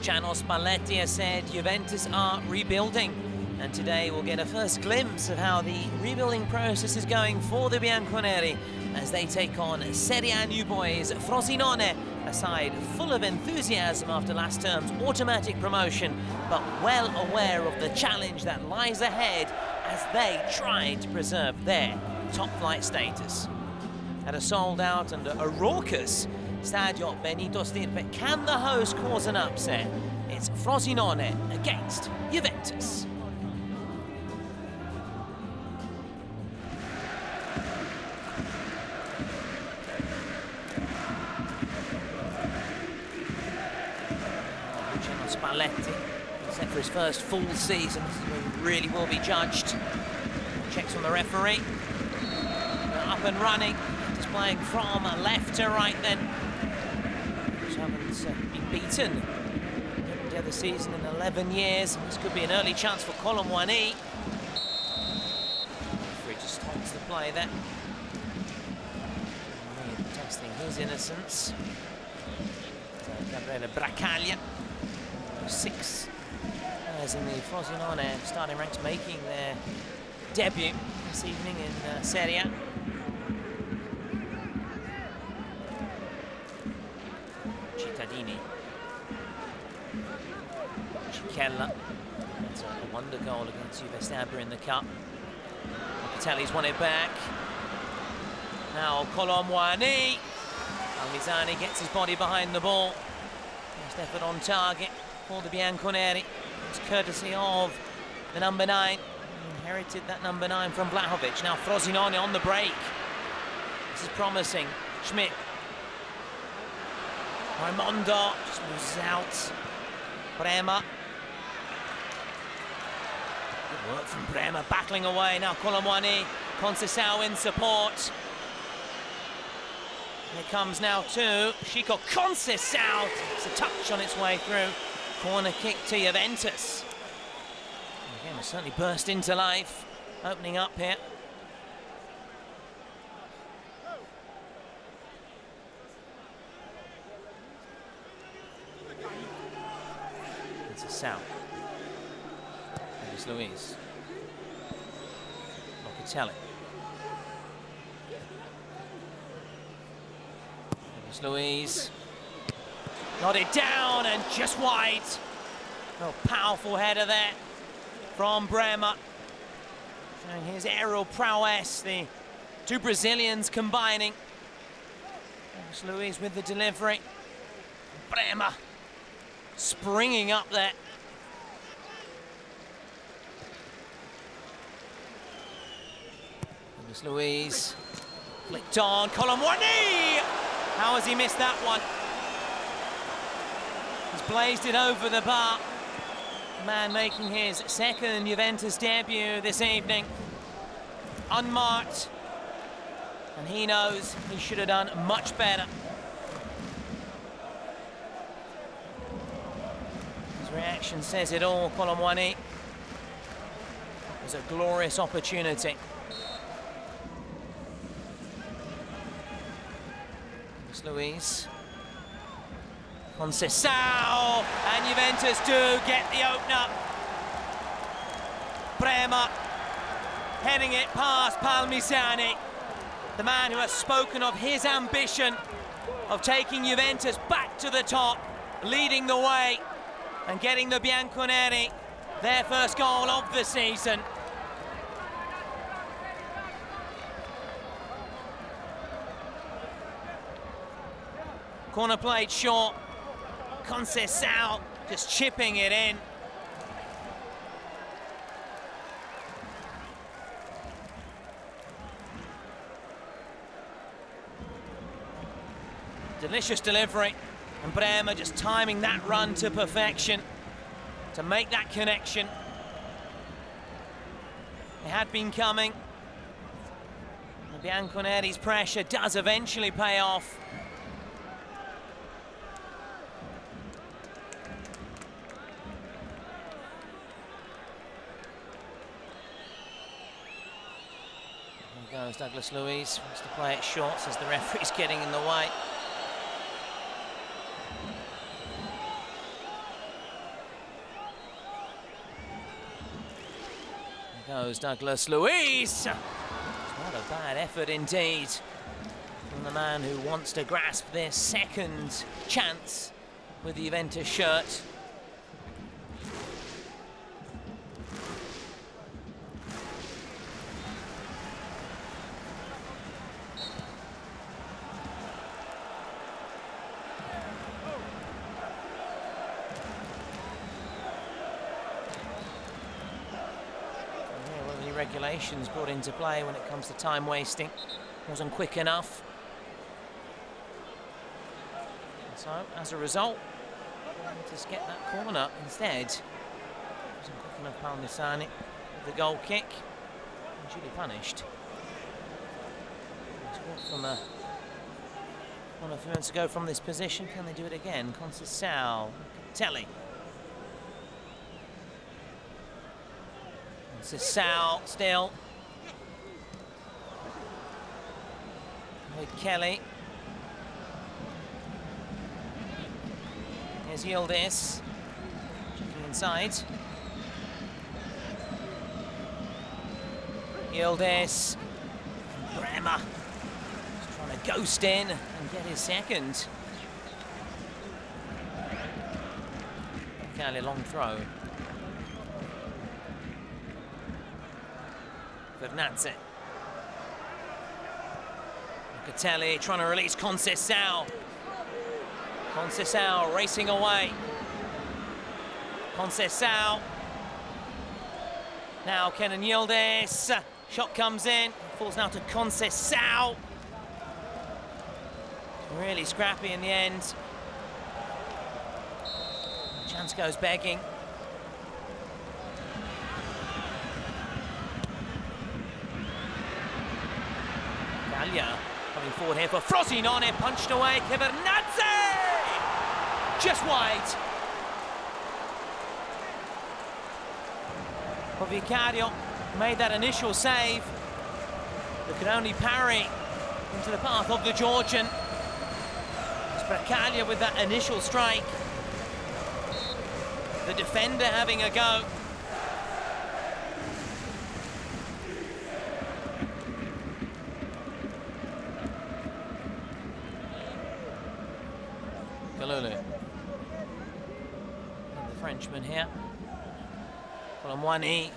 Luciano Spalletti has said Juventus are rebuilding, and today we'll get a first glimpse of how the rebuilding process is going for the Bianconeri as they take on Serie A new boys Frosinone, a side full of enthusiasm after last term's automatic promotion, but well aware of the challenge that lies ahead as they try to preserve their top-flight status. At a sold-out and a raucous Stadio Benito Stirpe, can the host cause an upset? It's Frosinone against Juventus. Luciano Spalletti, set for his first full season, he really will be judged. Checks from the referee. Up and running, displaying from left to right then. Haven't been beaten the other season in 11 years. This could be an early chance for Colomboigny. Referee just halts the play there. Testing his innocence. Gabriele Bracaglia, 6 players in the Frosinone starting ranks making their debut this evening in Serie A. Cittadini, Chichella, that's a wonder goal against Juve Stabber in the cup. Locatelli's won it back. Now Colomboigny. Almisani gets his body behind the ball. First effort on target for the Bianconeri. It's courtesy of the number 9. He inherited that number 9 from Vlahovic. Now Frosinone on the break. This is promising. Schmidt. Raimondo just moves out. Bremer. Good work from Bremer, battling away. Now Colomboigny, Conceição in support. Here comes now to Chico Conceição. It's a touch on its way through. Corner kick to Juventus. The game has certainly burst into life, opening up here. Conceição. Here's Luis. Locatelli. Here's Luis. Nodded down and just wide. Oh, powerful header there from Bremer. Showing his aerial prowess, the two Brazilians combining. Here's Luis with the delivery. Bremer springing up there. Here's Luis. Flicked on. Colomboigny! How has he missed that one? He's blazed it over the bar. The man making his second Juventus debut this evening. Unmarked. And he knows he should have done much better. His reaction says it all, Colomboigny. It was a glorious opportunity. Here's Luis. Conceição, and Juventus do get the opener. Bremer heading it past Palmisani, the man who has spoken of his ambition of taking Juventus back to the top, leading the way and getting the Bianconeri their first goal of the season. Corner played short. Conceição just chipping it in. Delicious delivery, and Bremer just timing that run to perfection to make that connection. It had been coming. The Bianconeri's pressure does eventually pay off. Goes Douglas Luiz, wants to play it short, says the referee's getting in the way. goes Douglas Luiz. What a bad effort indeed from the man who wants to grasp this second chance with the Juventus shirt. Regulations brought into play when it comes to time wasting. Wasn't quick enough. And so, as a result, just get that corner instead. Wasn't quick enough, Palmisani with the goal kick. And duly punished. From a one of them to go from this position. Can they do it again? Conceição, Telly. Conceição still. With Kelly. Here's Yildiz. Checking inside. Yildiz. Bremer. Just trying to ghost in and get his second. Kelly, long throw. Bernatze. Locatelli trying to release Conceição. Conceição racing away. Conceição. Now Kenan Yildiz. Shot comes in. Falls now to Conceição. Really scrappy in the end. Chance goes begging. Coming forward here for Frosinone, punched away, Bernatze! Just wide. Vicario made that initial save, but could only parry into the path of the Georgian. Bracaglia with that initial strike. The defender having a go. Kalulu. The Frenchman here. Colomwani.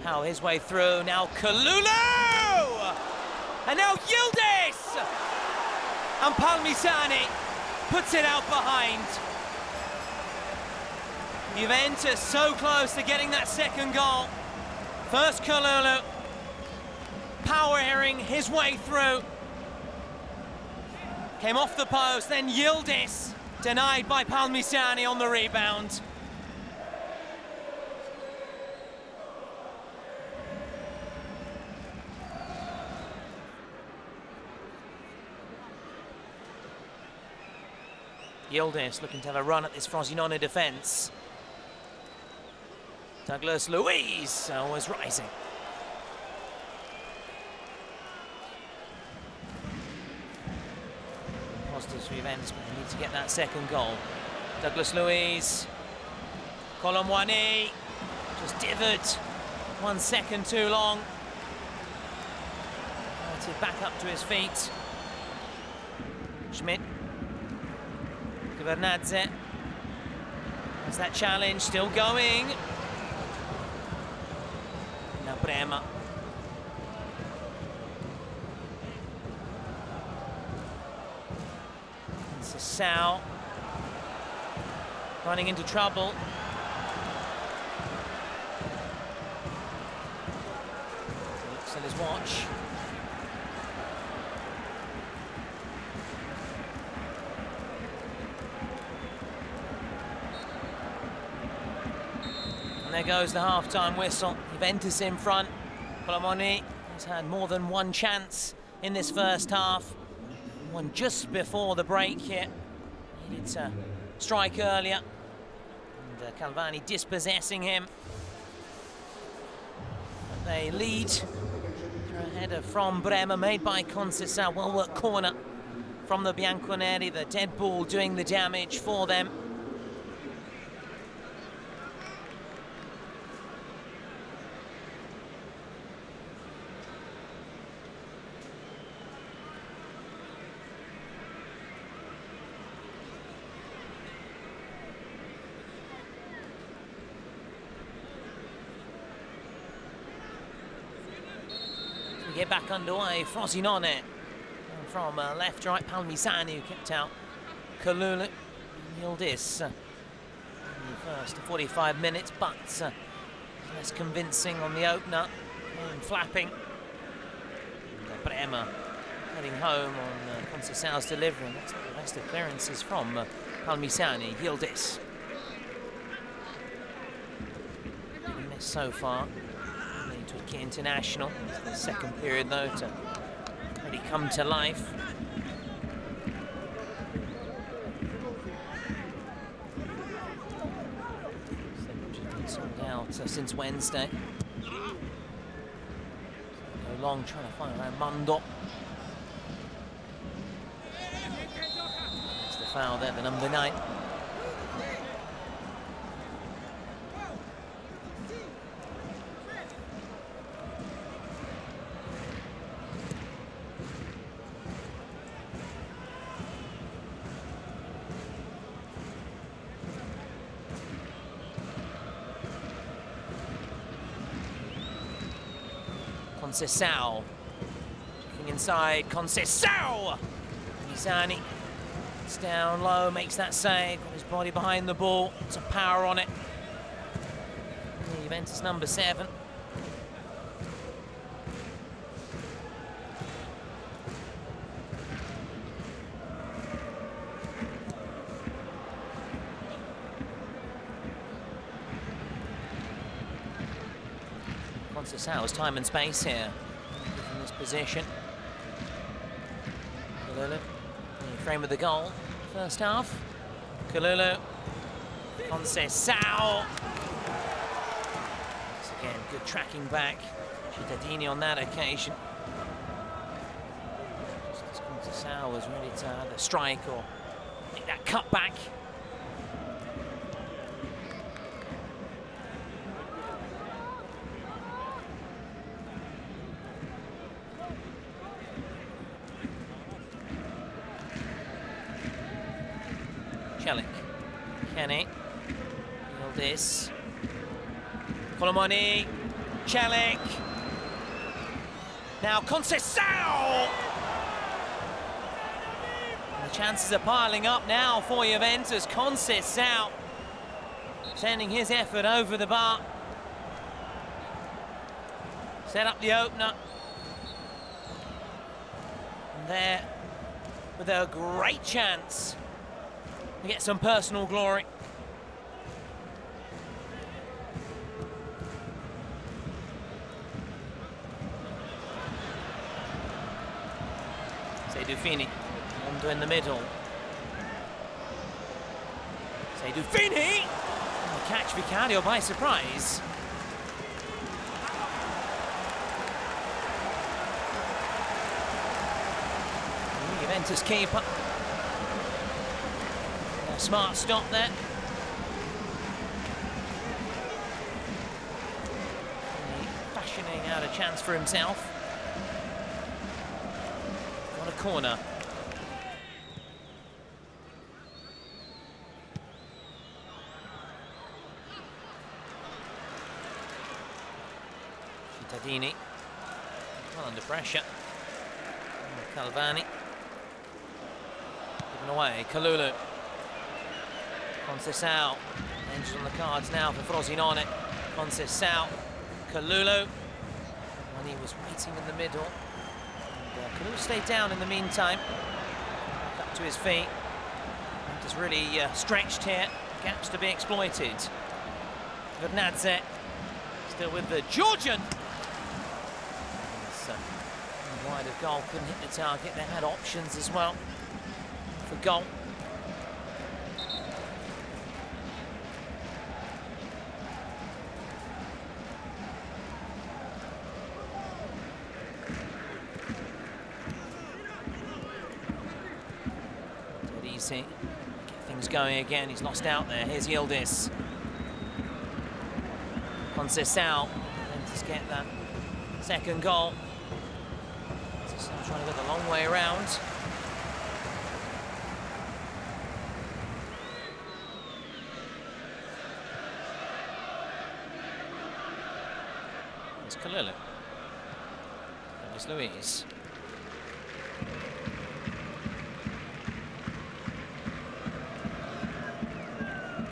How his way through. Now Kalulu! And now Yildiz! And Palmisani puts it out behind. Juventus so close to getting that second goal. First Kalulu. Powering his way through. Came off the post, then Yildiz, denied by Palmisani on the rebound. Yildiz looking to have a run at this Frosinone defence. Douglas Luiz always rising. Positives for Juventus, but they need to get that second goal. Douglas Luiz. Colomwani just dithered 1 second too long. Back up to his feet. Schmidt. Bernatze. Has that challenge still going. Now Bremer. Conceição running into trouble. He looks at his watch. And there goes the half-time whistle. Juventus in front. Colomwani has had more than one chance in this first half. One just before the break here. Needed to strike earlier. And Calvani dispossessing him. But they lead through a header from Bremer, made by Conceição. Well-worked corner from the Bianconeri. The dead ball doing the damage for them. get back underway. Frosinone. And from left to right, Palmisani, who kept out Kalulu. Yildiz. In the first 45 minutes, but less convincing on the opener. And flapping. And Bremer heading home on Conceição's delivery. That's the best of clearances from Palmisani. Yildiz. Missed so far. To a key international. It's the second period though to really come to life. Sold out since Wednesday. Go long trying to find around Mundo. That's the foul there, the number 9. Conceição, checking inside, Conceição! Mizani, it's down low, makes that save, got his body behind the ball, some power on it. The Juventus number 7. Conceição's time and space here in this position. Kalulu, in the frame of the goal, first half. Kalulu, Conceição. Once again, good tracking back. Cittadini on that occasion. Conceição was ready to either strike or make that cut back. Kenny, Yildiz, Colomoni, Celik, now Conceição! The chances are piling up now for Juventus. Conceição sending his effort over the bar. Set up the opener. And there, with a great chance to get some personal glory. Dufini, Mondo in the middle. Dufini! Catch Vicario by surprise. Juventus keeper. A smart stop there. Fashioning out a chance for himself. On a corner. Cittadini, well under pressure. Calvani, given away. Kalulu. Conceição, engine on the cards now for Frosinone. Conceição, Kalulu, and he was waiting in the middle. Kalulu stayed down in the meantime. Back up to his feet. Just really stretched here. Gaps to be exploited. Vernadze still with the Georgian. Wide of goal, couldn't hit the target. They had options as well for goal. Easy. Get things going again. He's lost out there. Here's Yildiz. Conceição. Juventus get that second goal. Trying to go the long way around. It's Kalulu. It's Luis.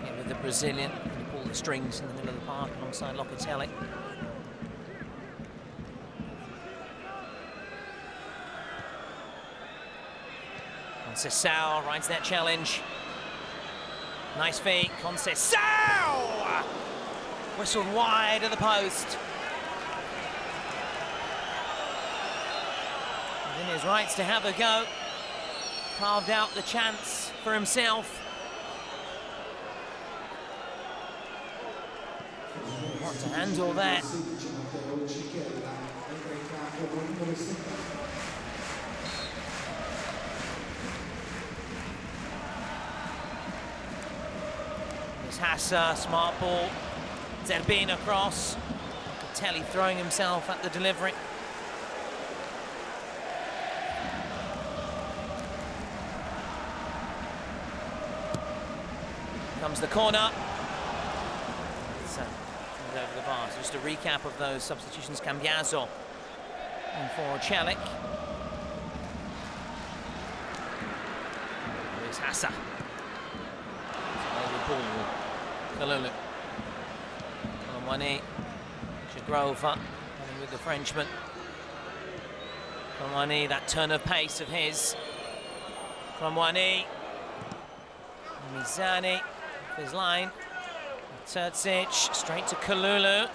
Here with the Brazilian, going to pull the strings in the middle of the park alongside Locatelli. Conceição rides that challenge. Nice feet, Conceição! Whistled wide of the post. Within his rights to have a go. Carved out the chance for himself. Want to handle that. Hassa, smart ball, Zerbin across, Telly throwing himself at the delivery. Comes the corner. It's over the bar. So just a recap of those substitutions. Cambiaso and for Celik. Here's Hassa. Kalulu. Colomwani, Shagrova, running with the Frenchman. Colomwani, that turn of pace of his. Colomwani, Mizani, off his line. Terzic, straight to Kalulu.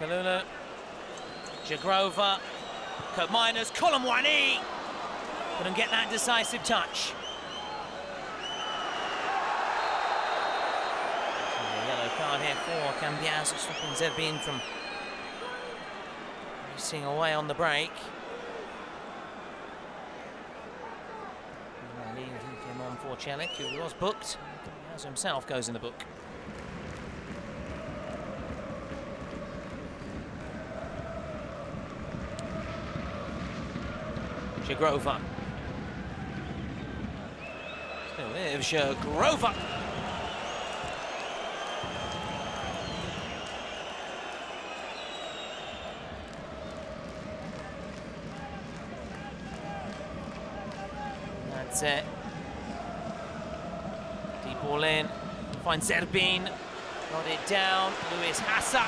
Kalulu, Shagrova, Kurt Miners, Colomwani. Couldn't get that decisive touch. Card here for Cambiaso, stopping Zerbin from racing away on the break. He came on for Celik, who was booked. Cambiaso himself goes in the book. Shagrova. Still there, Shagrova. That's it. Deep ball in. Finds Zerbin. Nodded down. Luis Hassa.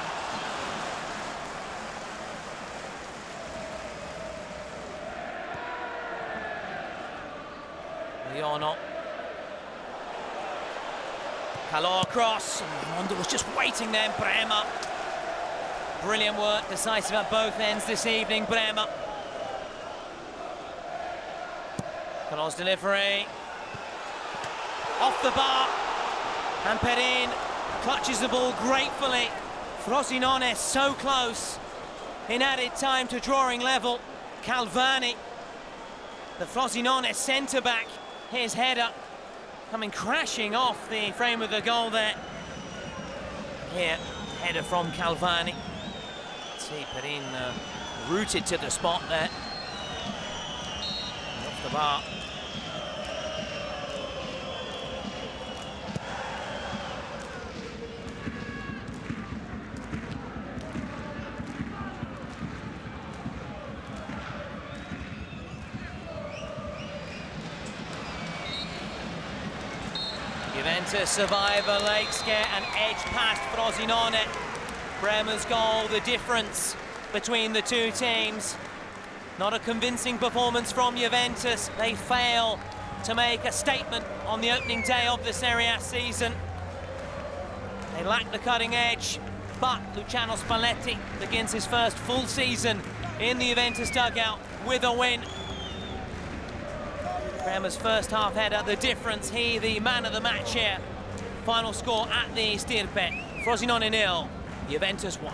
Liono. Calor cross. Mondo was just waiting then. Bremer. Brilliant work. Decisive at both ends this evening. Bremer. Calor's delivery. Off the bar. And Perin clutches the ball gratefully. Frosinone so close. In added time to drawing level. Calvani, the Frosinone centre-back, his header coming crashing off the frame of the goal there. Here, header from Calvani. See Perin rooted to the spot there. And off the bar. Juventus survive a late scare and edge past Frosinone. Bremer's goal, the difference between the two teams. Not a convincing performance from Juventus. They fail to make a statement on the opening day of the Serie A season. They lack the cutting edge, but Luciano Spalletti begins his first full season in the Juventus dugout with a win. Bremer's first half header, the difference. He, the man of the match here. Final score at the Stirpe. Frosinone 0, Juventus 1.